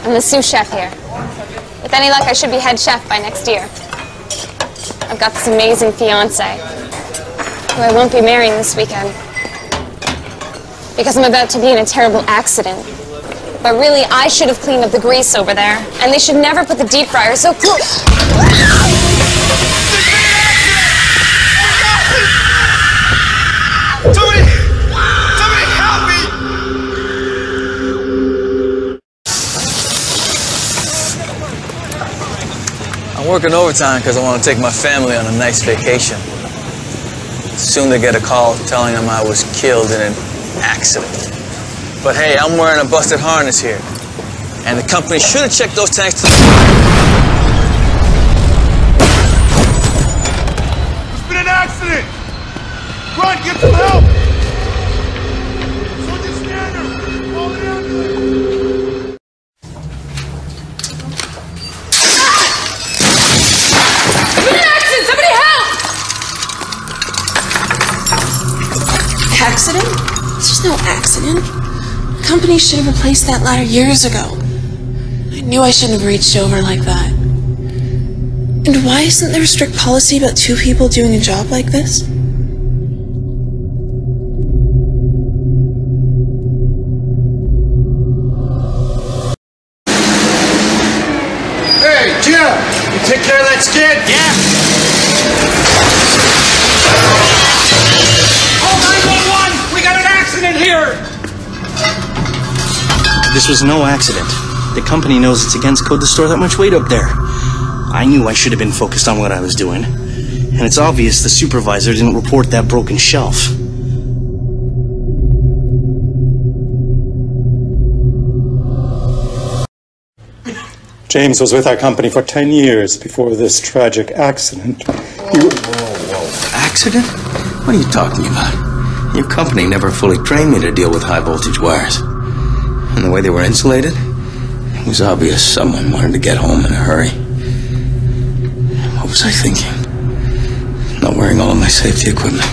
I'm the sous chef here. With any luck, I should be head chef by next year. I've got this amazing fiancé, who I won't be marrying this weekend. Because I'm about to be in a terrible accident. But really, I should have cleaned up the grease over there. And they should never put the deep fryer so close. Somebody help me! I'm working overtime because I want to take my family on a nice vacation. Soon they get a call telling them I was killed in an accident. But hey, I'm wearing a busted harness here. And the company should have checked those tanks to the... There's been an accident! Run, get some help! Soldier Standard! Call the ambulance! There's been an accident! Somebody help! Accident? There's no accident. The company should have replaced that ladder years ago. I knew I shouldn't have reached over like that. And why isn't there a strict policy about two people doing a job like this? Hey, Jim! You take care of that skid? Yeah. Oh, 911! We got an accident here! This was no accident. The company knows it's against code to store that much weight up there. I knew I should have been focused on what I was doing. And it's obvious the supervisor didn't report that broken shelf. James was with our company for 10 years before this tragic accident. Whoa. Accident? What are you talking about? Your company never fully trained me to deal with high voltage wires. And the way they were insulated, it was obvious someone wanted to get home in a hurry. What was I thinking? Not wearing all of my safety equipment.